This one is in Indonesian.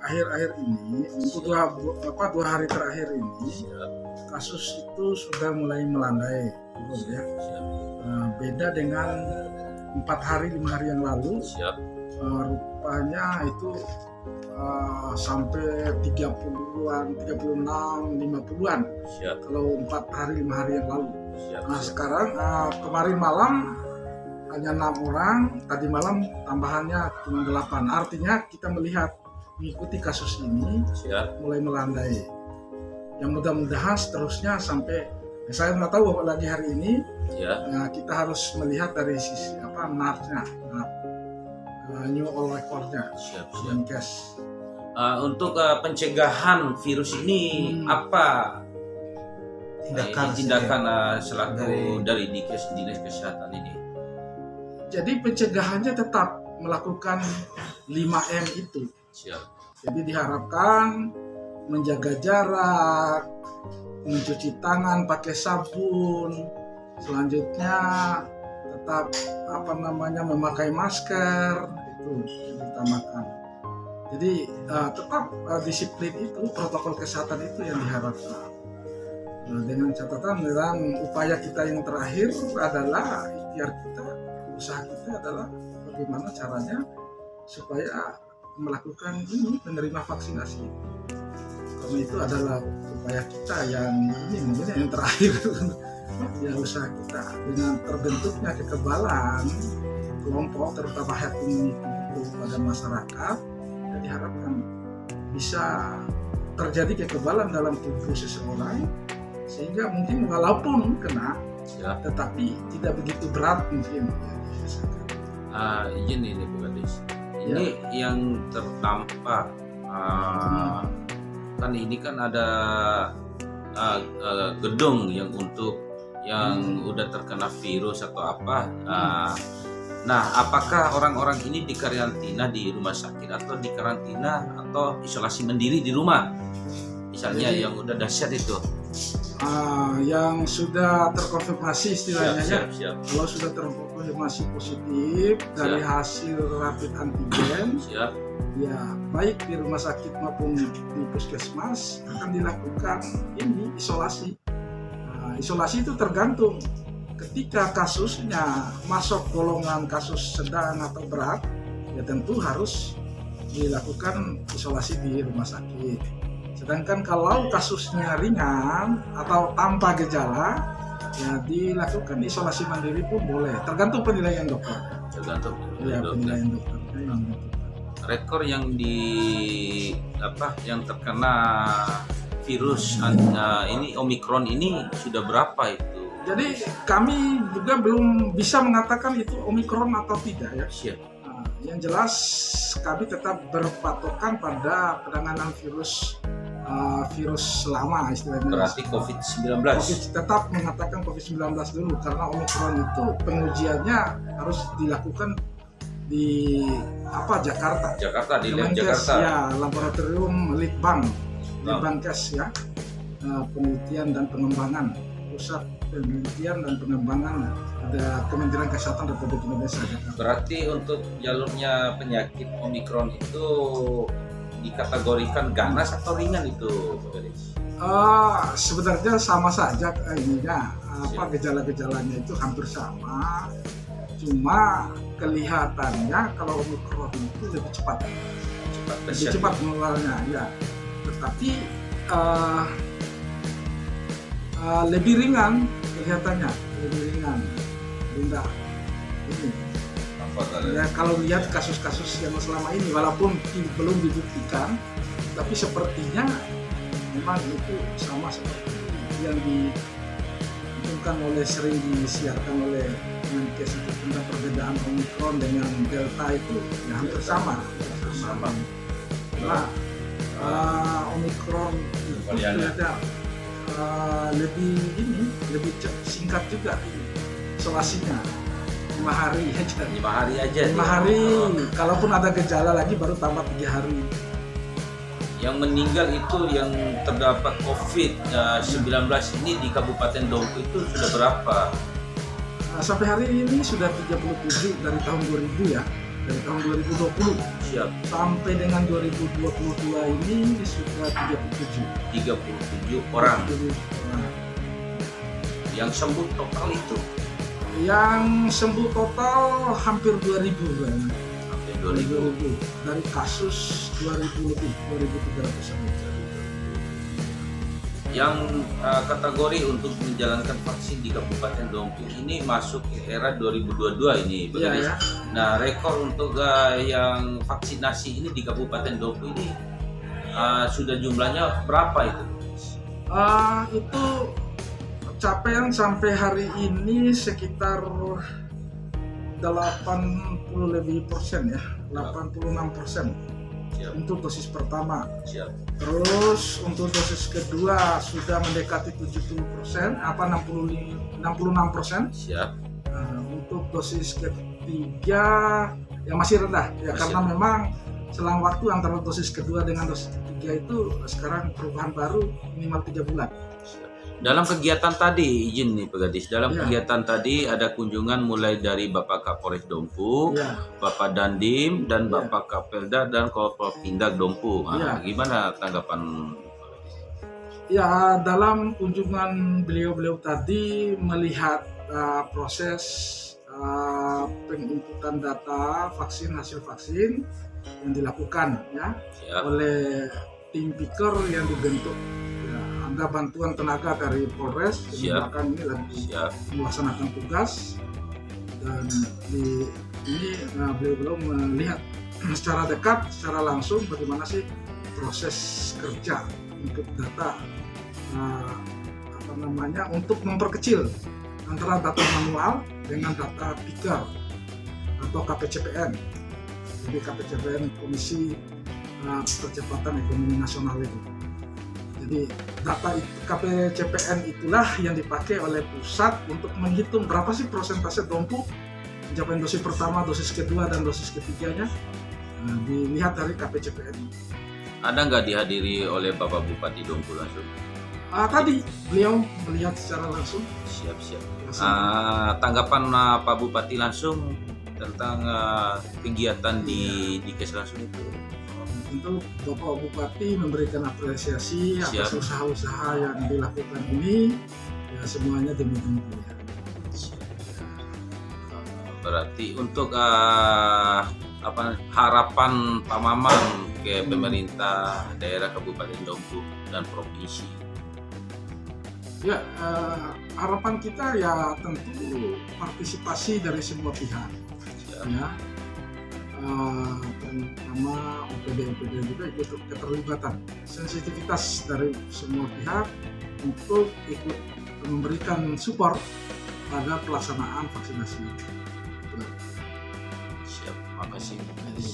akhir-akhir ini, untuk dua hari terakhir ini, Siap. kasus itu sudah mulai melandai, ya. Siap. Beda dengan 4 hari 5 hari yang lalu, Siap. rupanya itu sampai 30-an, 36, 50-an. Siap. Kalau 4 hari 5 hari yang lalu. Siap. Nah sekarang kemarin malam hanya 6 orang, tadi malam tambahannya cuma 8. Artinya kita melihat mengikuti kasus ini Siap. mulai melandai. Yang mudah-mudahan seterusnya sampai saya nggak tahu apalagi hari ini. Ya. Kita harus melihat dari sisi NAR-nya, new all record-nya, Siap. dan cash. Untuk pencegahan virus ini apa tindakan selaku dari dinas kesehatan ini? Jadi pencegahannya tetap melakukan 5M itu. Siap. Jadi diharapkan menjaga jarak, mencuci tangan pakai sabun, selanjutnya tetap memakai masker, itu diutamakan. Jadi tetap disiplin itu, protokol kesehatan itu yang diharapkan. Dengan catatan upaya kita yang terakhir adalah ikhtiar kita, usaha kita adalah bagaimana caranya supaya melakukan ini, menerima vaksinasi. Karena itu adalah upaya kita yang ini mungkin yang terakhir. Ya usaha kita dengan terbentuknya kekebalan kelompok terutama herd immunity pada masyarakat, dan diharapkan bisa terjadi kekebalan dalam tubuh seseorang sehingga mungkin walaupun kena, Siap. tetapi tidak begitu berat mungkin. Izin ini Bu Gadis. Ini yang terdampak kan ini kan ada gedung yang udah terkena virus atau apa. Nah, apakah orang-orang ini dikarantina di rumah sakit atau dikarantina atau isolasi mandiri di rumah? Misalnya yang udah dahsyat itu. Yang sudah terkonfirmasi istilahnya, Siap. kalau sudah terkonfirmasi positif dari hasil rapid antigen, Siap. ya baik di rumah sakit maupun di puskesmas akan dilakukan ini isolasi. Isolasi itu tergantung ketika kasusnya masuk golongan kasus sedang atau berat, ya tentu harus dilakukan isolasi di rumah sakit. Sedangkan kalau kasusnya ringan atau tanpa gejala, ya dilakukan isolasi mandiri pun boleh, tergantung penilaian dokter. Tergantung penilaian dokter. Rekor yang yang terkena virus ini Omikron ini sudah berapa itu? Jadi kami juga belum bisa mengatakan itu Omikron atau tidak ya. Siap. Yang jelas kami tetap berpatokan pada penanganan virus lama istilahnya. Berarti COVID-19. Tetap mengatakan COVID-19 dulu karena Omikron itu pengujiannya harus dilakukan di Jakarta. Di lab Jakarta. Ya, laboratorium Litbangkes ya. Penelitian dan pengembangan, pusat penelitian dan pengembangan ada Kementerian Kesehatan Republik Indonesia. Berarti untuk jalurnya penyakit Omikron itu dikategorikan ganas atau ringan itu, Pak Gadis? Sebenarnya sama saja ininya, gejala-gejalanya itu hampir sama, cuma kelihatannya kalau Omikron itu lebih cepat menularnya, ya. Tetapi lebih ringan kelihatannya, rendah. Ini. Ya, kalau lihat kasus-kasus yang selama ini walaupun belum dibuktikan, tapi sepertinya memang itu sama seperti yang sering disiarkan oleh Kemenkes itu tentang perbedaan Omikron dengan Delta itu ya hampir sama. Nah, Omikron itu ternyata lebih singkat juga isolasinya. 5 hari aja. 5 hari. Kalaupun ada gejala lagi baru tambah 3 hari. Yang meninggal itu yang terdapat COVID-19 ini di Kabupaten Dompu itu sudah berapa? Sampai hari ini sudah 37 dari tahun 2000 ya. dari tahun 2020 Siap. sampai dengan 2022 ini sudah 37 orang 37 orang. yang sembuh total itu Yang sembuh total hampir 2.000 kan. hampir 2000. Dari kasus 2.000 lebih, 2.300 lebih. Yang kategori untuk menjalankan vaksin di Kabupaten Dompu ini masuk ke era 2022 ini, Iya Gadis. ya. Nah, rekor untuk yang vaksinasi ini di Kabupaten Dompu ini sudah jumlahnya berapa itu? Itu capaian sampai hari ini sekitar 80 lebih persen ya, 86% Siap, untuk dosis pertama. siap, Terus untuk dosis kedua sudah mendekati 70%, 66%. siap. Untuk dosis ketiga yang masih rendah ya, Masih karena rendah. memang selang waktu antara dosis kedua dengan dosis ketiga itu sekarang perubahan baru minimal 3 bulan. Dalam kegiatan tadi, izin nih Pak Gadis, dalam Ya. kegiatan tadi ada kunjungan mulai dari Bapak Kapolres Dompu, Ya, Bapak Dandim, dan Ya. Bapak Kapelda dan Kopolpindak Dompu. Ya. Gimana tanggapan? ya dalam kunjungan beliau-beliau tadi melihat proses penginputan data vaksin, hasil vaksin yang dilakukan ya Siap, oleh tim piker yang dibentuk. Ya, ada bantuan tenaga dari Polres Siap. yang bahkan ini lagi siap, melaksanakan tugas, dan ini beliau-beliau melihat secara dekat, secara langsung bagaimana sih proses kerja untuk data untuk memperkecil antara data manual dengan data piker atau KPCPN. Jadi KPCPN Komisi Percepatan Ekonomi Nasional itu. Jadi data KPCPN itulah yang dipakai oleh pusat untuk menghitung berapa sih persentase Dompu pencapaian dosis pertama, dosis kedua, dan dosis ketiganya. Dilihat dari KPCPN. ada nggak dihadiri oleh Bapak Bupati Dompu langsung? Tadi beliau melihat secara langsung. Siap, siap. langsung. Tanggapan Pak Bupati langsung tentang kegiatan di Kes langsung itu? Tentu Bapak Bupati memberikan apresiasi atas Siap. usaha-usaha yang dilakukan ini, ya semuanya demi Dompu ya. Berarti untuk harapan Pak Mamang ke pemerintah daerah Kabupaten Dompu dan provinsi. Ya, harapan kita ya tentu partisipasi dari semua pihak Siap. ya. Terutama OPD juga ikut keterlibatan, sensitivitas dari semua pihak untuk ikut memberikan support pada pelaksanaan vaksinasi. Siap, makasih. Jadi,